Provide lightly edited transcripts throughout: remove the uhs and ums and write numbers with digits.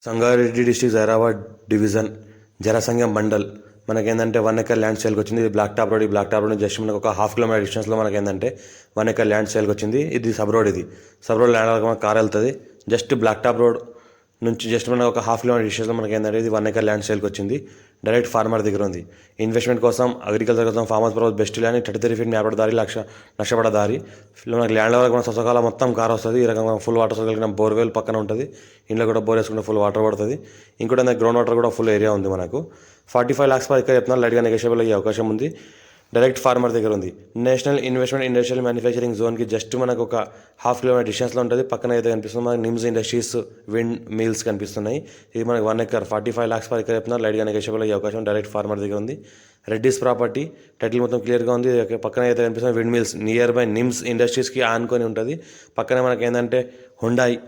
Sangareddy district Zaheerabad division జనసంఘం mandal మనకేంటంటే 1 acre land సేల్కి వచ్చింది. ఇది బ్లాక్ టాప్ రోడ్. ఈ బ్లాక్ టాప్ రోడ్ జస్ట్ మనకు ఒక హాఫ్ కిలోమీటర్ డిస్టెన్స్లో మనకేంటంటే 1 ఎకర్ ల్యాండ్ సేల్కి వచ్చింది. ఇది sub road. Sub road land మనకు కార్ వెళ్తుంది. జస్ట్ బ్లాక్ టాప్ రోడ్ నుంచి జస్ట్ మనకు ఒక హాఫ్ కిలోమీటర్ డిస్టెన్స్లో మనకేంటంటే ఇది 1 ఎకర్ ల్యాండ్ సేల్కి వచ్చింది. డైరెక్ట్ ఫార్మర్ దగ్గర ఉంది. ఇన్వెస్ట్మెంట్ కోసం, అగ్రికల్చర్ కోసం, farmers purpose best land. 33 feet మ్యాపడ దారి, లక్షపడ దారి. మనకి ల్యాండ్ వరకు మన స్వసకాలం మొత్తం కార్ వస్తుంది. ఈ రకంగా ఫుల్ వాటర్ కలిగిన బోర్వెల్ పక్కన ఉంటుంది. ఇంట్లో కూడా బోర్ వేసుకుంటే ఫుల్ వాటర్ పడుతుంది. ఇంకోటి గ్రౌండ్ వాటర్ కూడా ఫుల్ ఏరియా ఉంది. మనకు 45 lakhs పర్ ఎకర్ చెప్తున్నారు. లైట్గా నెగోషియబుల్ అయ్యే అవకాశం ఉంది. డైరెక్ట్ ఫార్మర్ దగ్గర ఉంది. నేషనల్ ఇన్వెస్ట్మెంట్ ఇండస్ట్రియల్ మ్యానుఫ్యాక్చరింగ్ జోన్కి జస్ట్ మనకు ఒక హాఫ్ కిలోమీటర్ డిస్టెన్స్లో ఉంటుంది. పక్కన అయితే కనిపిస్తుంది మనకి నిమ్స్ ఇండస్ట్రీస్, విండ్ మిల్స్ కనిపిస్తున్నాయి. ఇది మనకి 1 ఎకర్ 45 lakhs పర్ ఎకర్ చెప్తున్నారు. లైట్గా నెగోషియబుల్ అయ్యే అవకాశం డైరెక్ట్ ఫార్మర్ దగ్గర ఉంది. రెడ్డిస్ ప్రాపర్టీ టైటిల్ మొత్తం క్లియర్గా ఉంది. పక్కన అయితే కనిపిస్తుంది wind mills, nearby NIMZ ఇండస్ట్రీస్కి ఆనుకొని ఉంటుంది. పక్కనే మనకి ఏంటంటే హుండాయ్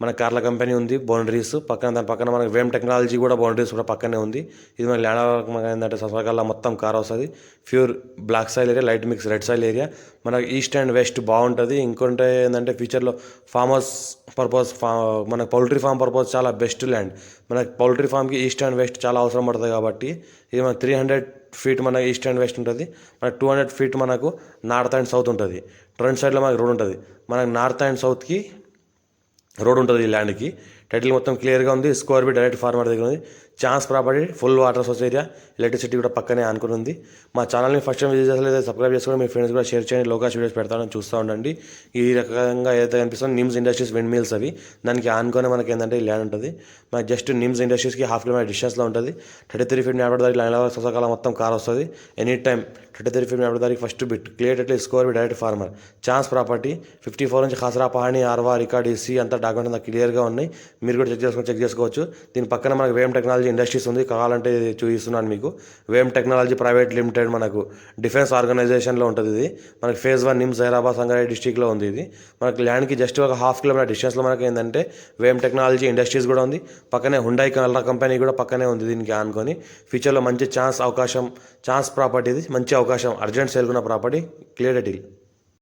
మన కార్ల కంపెనీ ఉంది. బౌండరీస్ పక్కన, దాని పక్కన మనకి వేమ్ టెక్నాలజీ కూడా బౌండరీస్ కూడా పక్కనే ఉంది. ఇది మన ల్యాండ్ మనకి ఏంటంటే ససకాల మొత్తం కార్ వస్తుంది. Pure black soil area, light mix red soil area. మనకి ఈస్ట్ అండ్ వెస్ట్ బాగుంటుంది. ఇంకొంటే ఏంటంటే ఫ్యూచర్లో ఫార్మర్స్ పర్పస్, మనకు పౌల్ట్రీ ఫామ్ పర్పస్ చాలా బెస్ట్ ల్యాండ్. మనకి పౌల్ట్రీ ఫామ్కి ఈస్ట్ అండ్ వెస్ట్ చాలా అవసరం పడుతుంది. కాబట్టి ఇది మనకి 300 feet మనకి ఈస్ట్ అండ్ వెస్ట్ ఉంటుంది. మనకి 200 feet మనకు నార్త్ అండ్ సౌత్ ఉంటుంది. ఫ్రంట్ సైడ్లో మనకి రోడ్ ఉంటుంది. మనకి నార్త్ అండ్ సౌత్కి రోడ్ ఉంటుంది. ఈ ల్యాండ్కి టైటిల్ మొత్తం క్లియర్గా ఉంది. స్క్వేర్ ఫీట్ డైరెక్ట్ ఫార్మర్ దగ్గర ఉంది. Chance property, full water source area, electricity కూడా పక్కనే ఆనుకుని ఉంది. మా ఛానల్ని ఫస్ట్ టైం విజిట్ చేసలేదు సబ్స్క్రైబ్ చేసుకొని మీ ఫ్రెండ్స్ కూడా షేర్ చేయండి. లోకల్ వీడియోస్ పెడతానని చూస్తూ ఉండండి. ఈ రకంగా ఏదైతే కనిపిస్తుందో నిమ్స్ ఇండస్ట్రీస్ విండ్ మిల్స్ అవి దానికి ఆనుకొని మనకి ఏంటంటే ఈ ల్యాండ్ ఉంటుంది. మనకి జస్ట్ నిమ్స్ ఇండస్ట్రీస్కి హాఫ్ కిలోమీటర్ డిస్టెన్స్లో ఉంటుంది. 33 feet మ్యాపడ దారికి ల్యాండ్ సొసకాలం మొత్తం కార్ వస్తుంది. ఎనీ టైం 33 feet మ్యాపడ దారికి ఫస్ట్ బిట్ క్లియర్ అట్లే square feet direct farmer. Chance property 54 నుంచి ఖాసరా పహాణి ఆర్వా రికార్డ్ ఇసి అంతా డాక్యుమెంట్ అంతా క్లియర్గా ఉన్నాయి. మీరు కూడా చెక్ చేసుకోవచ్చు. దీని పక్కన మనకు వేమ్ టెక్నాలజీ ఇండస్ట్రీస్ ఉంది. కావాలంటే చూపిస్తున్నాను మీకు. వేమ్ టెక్నాలజీ ప్రైవేట్ లిమిటెడ్ మనకు డిఫెన్స్ ఆర్గనైజేషన్లో ఉంటుంది. ఇది మనకి ఫేజ్ 1 నిమ్స్ జైరాబాద్ సంగారెడ్డి డిస్టిక్లో ఉంది. ఇది మనకి ల్యాండ్కి జస్ట్ ఒక హాఫ్ కిలోమీటర్ డిస్టెన్స్లో మనకి ఏంటంటే వేమ్ టెక్నాలజీ ఇండస్ట్రీస్ కూడా ఉంది. పక్కనే హుండాయ్ కలర్ కంపెనీ కూడా పక్కనే ఉంది. దీనికి ఆనుకొని ఫ్యూచర్లో మంచి ఛాన్స్ ప్రాపర్టీ. ఇది మంచి అవకాశం. అర్జెంట్ సేల్కున్న ప్రాపర్టీ. Clear deal.